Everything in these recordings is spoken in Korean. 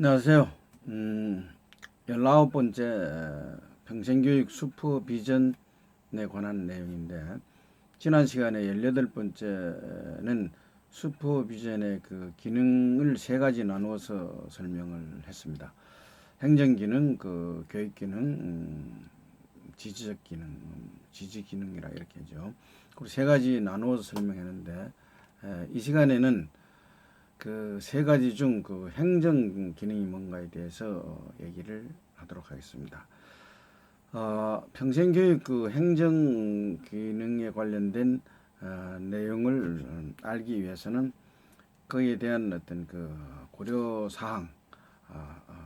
안녕하세요. 19번째 평생교육 슈퍼비전에 관한 내용인데, 지난 시간에 18번째는 슈퍼비전의 그 기능을 세 가지 나누어서 설명을 했습니다. 행정기능, 그 교육기능, 지지적 기능, 지지기능이라 이렇게 하죠. 그리고 세 가지 나누어서 설명했는데, 이 시간에는 그 세 가지 중 그 행정 기능이 뭔가에 대해서 얘기를 하도록 하겠습니다. 평생교육 그 행정 기능에 관련된 내용을 알기 위해서는 거기에 대한 어떤 그 고려 사항,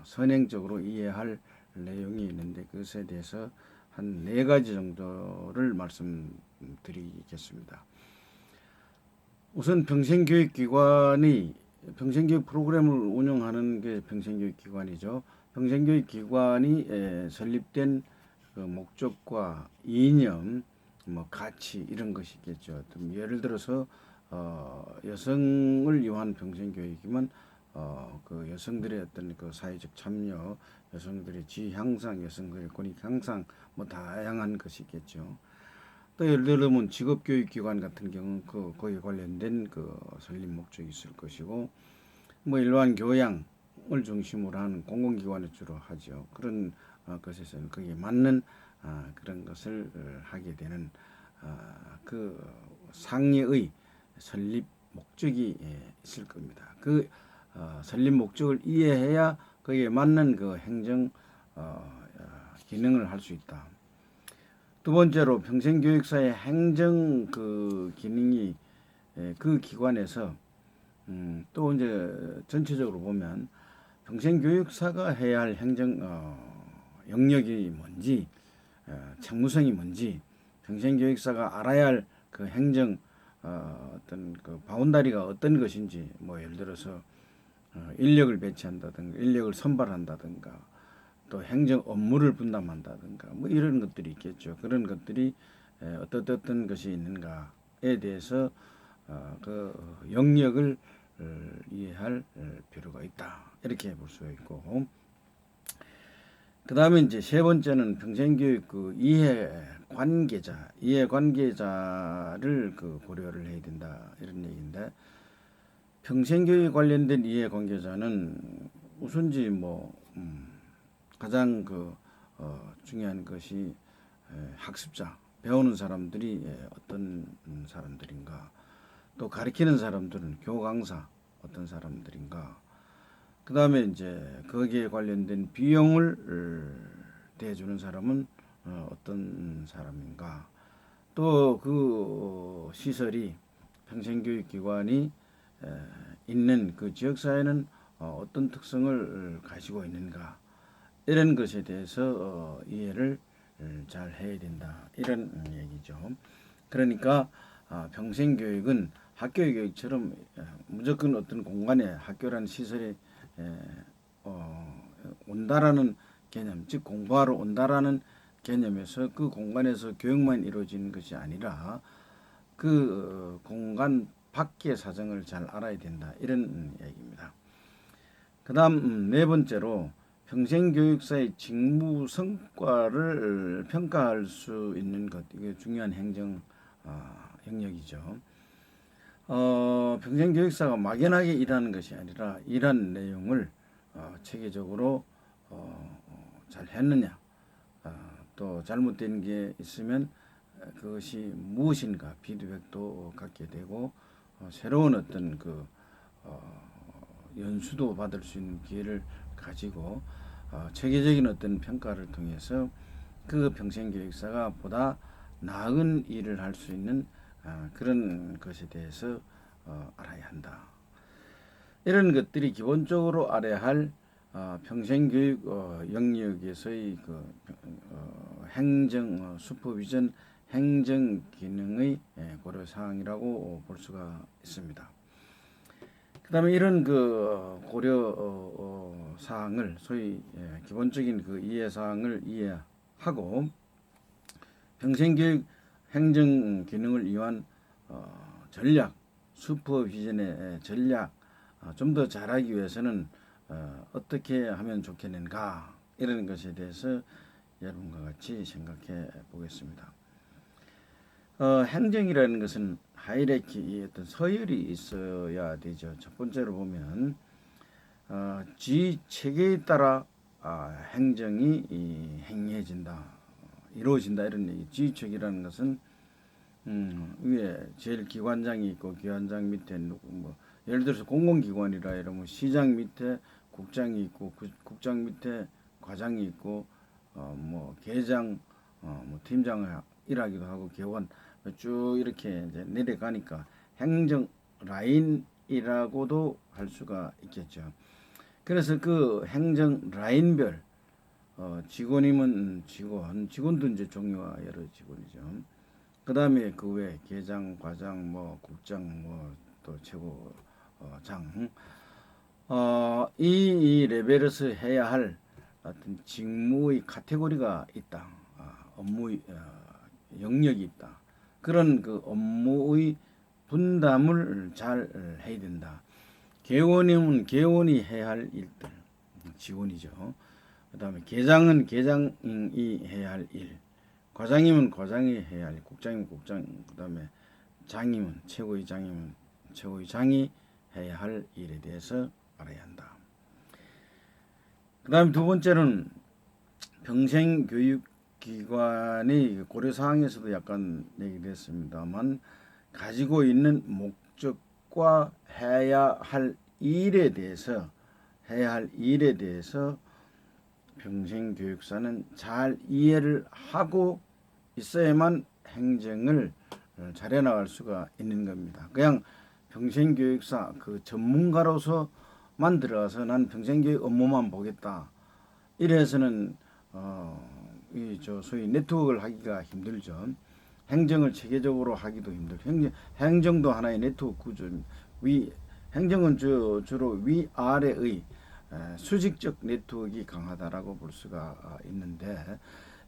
선행적으로 이해할 내용이 있는데, 그것에 대해서 한 네 가지 정도를 말씀드리겠습니다. 우선 평생교육 프로그램을 운영하는 게 평생교육기관이죠. 평생교육기관이 설립된 그 목적과 이념, 뭐 가치 이런 것이 있겠죠. 예를 들어서 여성을 위한 평생교육이면 그 여성들의 어떤 그 사회적 참여, 여성들의 지위 향상, 여성들의 권익 향상, 뭐 다양한 것이 있겠죠. 또 예를 들면 직업교육기관 같은 경우는 거기에 관련된 그 설립 목적이 있을 것이고, 뭐 일반 교양을 중심으로 하는 공공기관을 주로 하죠. 그런 것에서는 거기에 맞는 그런 것을 하게 되는 그 상위의 설립 목적이 있을 겁니다. 그 설립 목적을 이해해야 거기에 맞는 그 행정 기능을 할 수 있다. 두 번째로 평생교육사의 행정 그 기능이 그 기관에서 또 이제 전체적으로 보면 평생교육사가 해야 할 행정 영역이 뭔지, 책무성이 뭔지, 평생교육사가 알아야 할 그 행정 어떤 그 바운다리가 어떤 것인지, 뭐 예를 들어서 인력을 배치한다든가, 인력을 선발한다든가, 또 행정 업무를 분담한다든가, 뭐 이런 것들이 있겠죠. 그런 것들이 어떤 것이 있는가에 대해서 그 영역을 이해할 필요가 있다, 이렇게 볼 수 있고, 그 다음에 이제 세 번째는 평생교육 그 이해관계자를 그 고려를 해야 된다, 이런 얘기인데, 평생교육 관련된 이해관계자는 우선지 뭐 가장 그 중요한 것이 학습자, 배우는 사람들이 어떤 사람들인가, 또 가르치는 사람들은 교강사 어떤 사람들인가, 그 다음에 이제 거기에 관련된 비용을 대주는 사람은 어떤 사람인가, 또 그 시설이 평생교육기관이 있는 그 지역사회는 어떤 특성을 가지고 있는가, 이런 것에 대해서 이해를 잘 해야 된다, 이런 얘기죠. 그러니까 평생교육은 학교의 교육처럼 무조건 어떤 공간에, 학교라는 시설에 온다라는 개념, 즉 공부하러 온다라는 개념에서 그 공간에서 교육만 이루어지는 것이 아니라 그 공간 밖의 사정을 잘 알아야 된다, 이런 얘기입니다. 그 다음 네 번째로 평생교육사의 직무 성과를 평가할 수 있는 것, 이게 중요한 행정 영역이죠. 평생교육사가 막연하게 일하는 것이 아니라 일한 내용을 체계적으로 잘 했느냐, 또 잘못된 게 있으면 그것이 무엇인가 피드백도 갖게 되고, 새로운 어떤 그 연수도 받을 수 있는 기회를 가지고 체계적인 어떤 평가를 통해서 그 평생교육사가 보다 나은 일을 할 수 있는 그런 것에 대해서 알아야 한다. 이런 것들이 기본적으로 알아야 할 평생교육 영역에서의 그 행정 슈퍼비전 행정 기능의 고려 사항이라고 볼 수가 있습니다. 그다음에 이런 그 고려 사항을, 소위 기본적인 그 이해 사항을 이해하고 평생교육 행정 기능을 위한 전략, 슈퍼비전의 전략 좀 더 잘하기 위해서는 어떻게 하면 좋겠는가 이런 것에 대해서 여러분과 같이 생각해 보겠습니다. 행정이라는 것은 하이라키 어떤 서열이 있어야 되죠. 첫 번째로 보면 지 체계에 따라 행정이 행해진다, 이루어진다 이런 얘기. 지휘체계라는 것은 위에 제일 기관장이 있고 기관장 밑에 뭐 예를 들어서 공공기관이라 이러면 시장 밑에 국장이 있고 국장 밑에 과장이 있고 뭐 계장 뭐 팀장 일하기도 하고 교관 쭉 이렇게 이제 내려가니까 행정 라인이라고도 할 수가 있겠죠. 그래서 그 행정 라인별 직원이면 직원도 이제 종류가 여러 직원이죠. 그 다음에 그 외 계장, 과장, 뭐 국장, 뭐 또 최고장, 이 레벨에서 해야 할 어떤 직무의 카테고리가 있다. 업무의 영역이 있다. 그런 그 업무의 분담을 잘 해야 된다. 개원이면 개원이 해야 할 일들, 직원이죠. 그 다음에 계장은 계장이 해야 할 일, 과장이면 과장이 해야 할 일, 국장이면 국장, 그 다음에 장이면 최고의 장이면 최고의 장이 해야 할 일에 대해서 알아야 한다. 그 다음에 두 번째는 평생교육기관의 고려사항에서도 약간 얘기됐습니다만 가지고 있는 목적과 해야 할 일에 대해서 평생교육사는 잘 이해를 하고 있어야만 행정을 잘해 나갈 수가 있는 겁니다. 그냥 평생교육사 그 전문가로서만 들어가서 난 평생교육 업무만 보겠다 이래서는 소위 네트워크를 하기가 힘들죠. 행정을 체계적으로 하기도 힘들고 행정도 하나의 네트워크 구조입니다. 행정은 주로 위아래의 수직적 네트워크가 강하다라고 볼 수가 있는데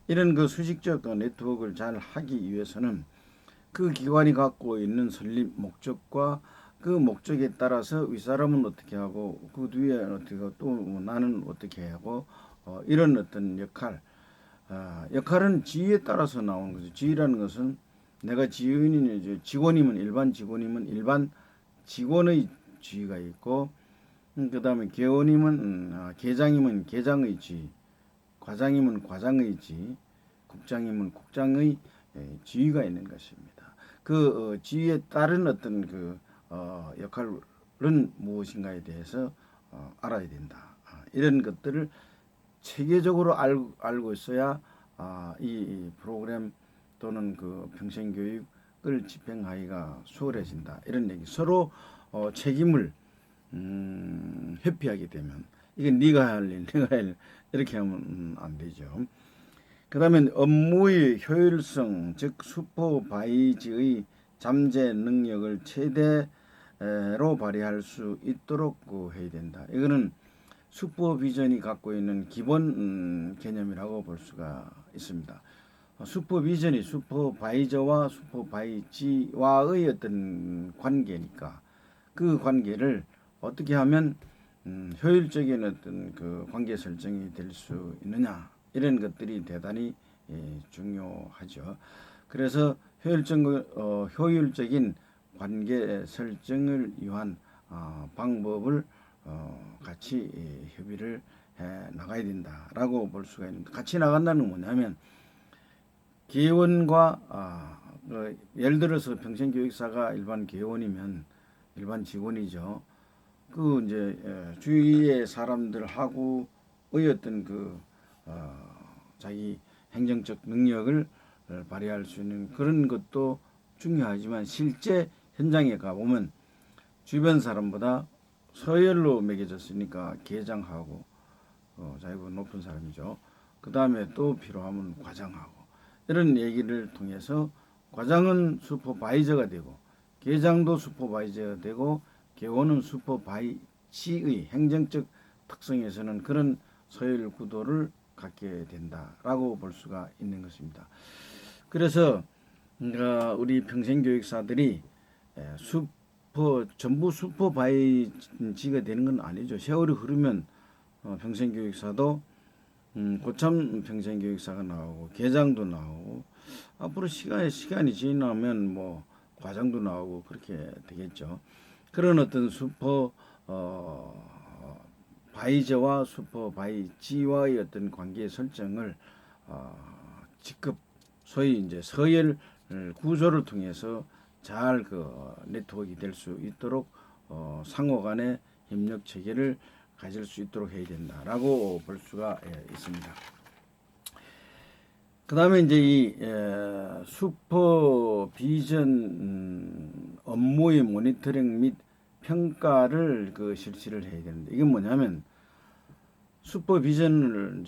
이런 그 수직적 네트워크를 잘 하기 위해서는 그 기관이 갖고 있는 설립 목적과 그 목적에 따라서 윗사람은 어떻게 하고 그 뒤에 어떻게 하고 또 나는 어떻게 하고 이런 어떤 역할은 지위에 따라서 나오는 거죠. 지위라는 것은 내가 직원이면 일반 직원이면 일반 직원의 지위가 있고 그 다음에 계원이면 계장이면 계장의 지위, 과장이면 과장의 지위, 국장이면 국장의 지위가 있는 것입니다. 그 지위에 따른 어떤 그 역할은 무엇인가에 대해서 알아야 된다. 이런 것들을 체계적으로 알고 있어야 이 프로그램 또는 그 평생교육을 집행하기가 수월해진다. 이런 얘기. 서로 책임을 회피하게 되면 이게 네가 할 일, 내가 할 일 이렇게 하면 안 되죠. 그 다음에 업무의 효율성, 즉 슈퍼바이즈의 잠재 능력을 최대로 발휘할 수 있도록 해야 된다. 이거는 슈퍼비전이 갖고 있는 기본 개념이라고 볼 수가 있습니다. 슈퍼비전이 슈퍼바이저와 슈퍼바이지와의 어떤 관계니까 그 관계를 어떻게 하면 효율적인 어떤 그 관계 설정이 될 수 있느냐 이런 것들이 대단히 중요하죠. 그래서 효율적인 관계 설정을 위한 방법을 같이 협의를 해 나가야 된다라고 볼 수가 있는데 같이 나간다는 건 뭐냐면 개원과 예를 들어서 평생교육사가 일반 개원이면 일반 직원이죠. 그 이제 주위의 사람들하고의 어떤 그 자기 행정적 능력을 발휘할 수 있는 그런 것도 중요하지만 실제 현장에 가보면 주변 사람보다 서열로 매겨졌으니까 계장하고 자기보다 높은 사람이죠. 그 다음에 또 필요하면 과장하고 이런 얘기를 통해서 과장은 슈퍼바이저가 되고 계장도 슈퍼바이저가 되고 개원은 슈퍼바이지의 행정적 특성에서는 그런 서열 구도를 갖게 된다라고 볼 수가 있는 것입니다. 그래서 우리 평생교육사들이 전부 슈퍼바이지가 되는 건 아니죠. 세월이 흐르면 평생교육사도 고참 평생교육사가 나오고 계장도 나오고 앞으로 시간이 지나면 뭐 과장도 나오고 그렇게 되겠죠. 그런 어떤 바이저와 슈퍼바이지와의 어떤 관계 설정을 직급 소위 이제 서열 구조를 통해서 잘 네트워크가 될 수 있도록 상호 간의 협력 체계를 가질 수 있도록 해야 된다라고 볼 수가 있습니다. 그 다음에 이제 이 슈퍼비전 업무의 모니터링 및 평가를 실시를 해야 되는데, 이건 뭐냐면 슈퍼비전이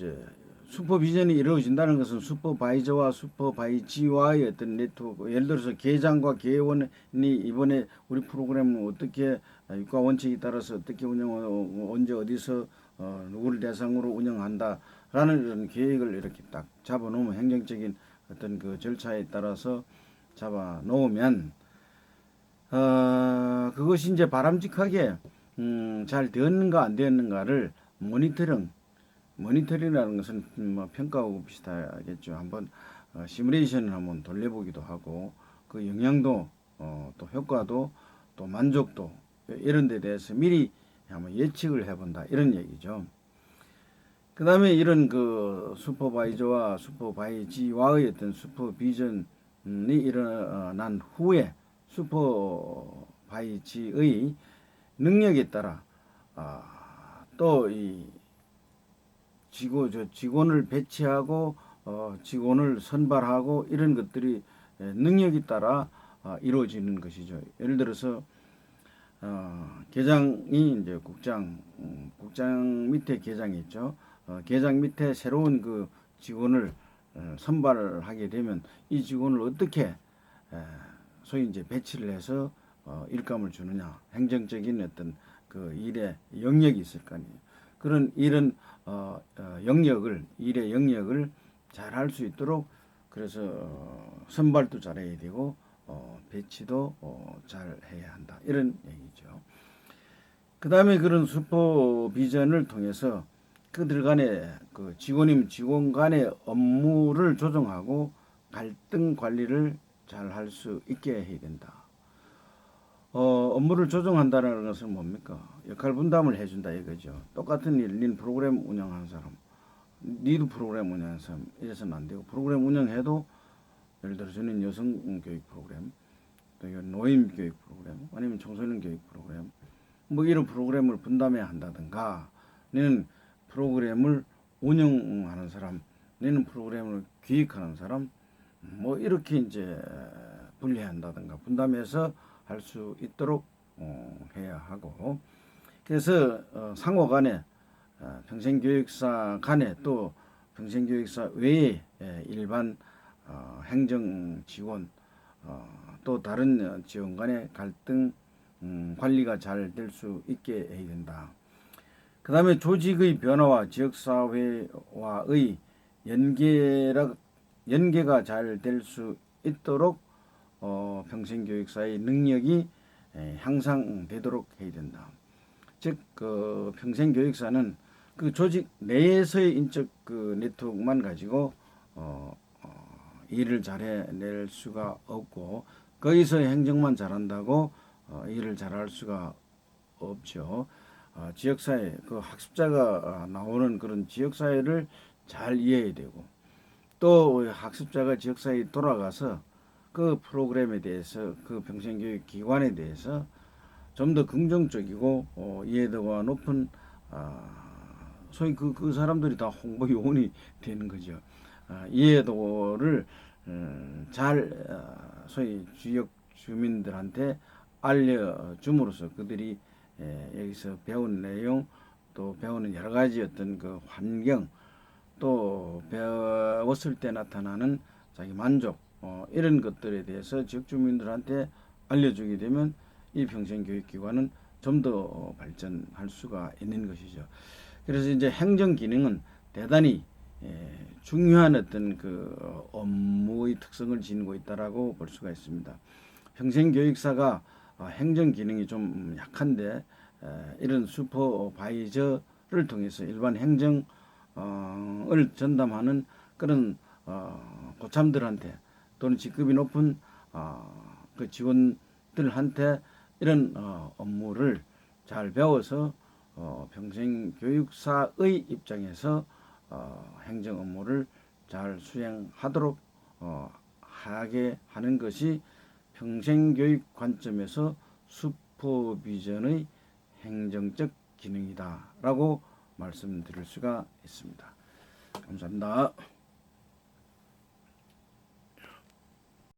이루어진다는 것은 슈퍼바이저와 슈퍼바이지와의 어떤 네트워크, 예를 들어서 계장과 계원이 이번에 우리 프로그램을 어떻게 육과 원칙에 따라서 어떻게 운영하고 언제 어디서 누구를 대상으로 운영한다라는 이런 계획을 이렇게 딱 잡아놓으면, 행정적인 어떤 절차에 따라서 잡아놓으면 그것이 이제 바람직하게 잘 되었는가 안 되었는가를 모니터링이라는 것은 뭐 평가하고 비슷하겠죠. 한번 시뮬레이션을 한번 돌려보기도 하고 그 영향도 또 효과도 또 만족도 이런 데 대해서 미리 한번 예측을 해본다, 이런 얘기죠. 그 다음에 이런 슈퍼바이저와 슈퍼바이지와의 어떤 슈퍼비전이 일어난 후에 슈퍼바이지의 능력에 따라 또 이 직원을 배치하고 직원을 선발하고 이런 것들이 능력에 따라 이루어지는 것이죠. 예를 들어서 계장이 이제 국장 밑에 계장이 있죠. 계장 밑에 새로운 직원을 선발하게 되면 이 직원을 어떻게 소위 이제 배치를 해서 일감을 주느냐, 행정적인 어떤 일의 영역이 있을 거 아니에요. 그런 이런 일의 영역을 잘 할 수 있도록, 그래서 선발도 잘해야 되고 배치도 잘 해야 한다, 이런 얘기죠. 그 다음에 그런 슈퍼비전을 통해서 그들 간의 직원 간의 업무를 조정하고 갈등 관리를 잘 할 수 있게 해야 된다. 업무를 조정한다는 것은 뭡니까? 역할 분담을 해준다 이거죠. 똑같은 일, 닌 프로그램 운영하는 사람, 니도 프로그램 운영하는 사람, 이래서는 안 되고, 프로그램 운영해도 예를 들어 저는 여성 교육 프로그램, 또 노인 교육 프로그램, 아니면 청소년 교육 프로그램, 뭐 이런 프로그램을 분담해야 한다든가, 너는 프로그램을 운영하는 사람, 너는 프로그램을 기획하는 사람, 뭐 이렇게 이제 분리한다든가 분담해서 할 수 있도록 해야 하고, 그래서 상호 간에 평생교육사 간에 또 평생교육사 외에 일반 행정 지원 또 다른 지원 간의 갈등 관리가 잘 될 수 있게 해야 된다. 그 다음에 조직의 변화와 지역사회와의 연계가 잘 될 수 있도록 평생교육사의 능력이 향상되도록 해야 된다. 즉, 평생교육사는 그 조직 내에서의 인적 네트워크만 가지고 일을 잘해낼 수가 없고, 거기서 행정만 잘한다고 일을 잘할 수가 없죠. 지역사회, 학습자가 나오는 그런 지역사회를 잘 이해해야 되고, 또 학습자가 지역사회에 돌아가서 그 프로그램에 대해서, 그 평생교육 기관에 대해서 좀 더 긍정적이고 이해도가 높은 소위 그 사람들이 다 홍보 요원이 되는 거죠. 이해도를 잘 소위 지역 주민들한테 알려줌으로써 그들이 여기서 배운 내용, 또 배우는 여러 가지 어떤 그 환경, 또 배웠을 때 나타나는 자기 만족, 이런 것들에 대해서 지역 주민들한테 알려주게 되면 이 평생교육기관은 좀 더 발전할 수가 있는 것이죠. 그래서 이제 행정 기능은 대단히 중요한 어떤 업무의 특성을 지니고 있다라고 볼 수가 있습니다. 평생교육사가 행정 기능이 좀 약한데 이런 슈퍼바이저를 통해서 일반 행정을 전담하는 그런 고참들한테 또는 직급이 높은 그 직원들한테 이런 업무를 잘 배워서 평생 교육사의 입장에서 행정 업무를 잘 수행하도록 하게 하는 것이 평생교육 관점에서 슈퍼비전의 행정적 기능이다라고 말씀드릴 수가 있습니다. 감사합니다.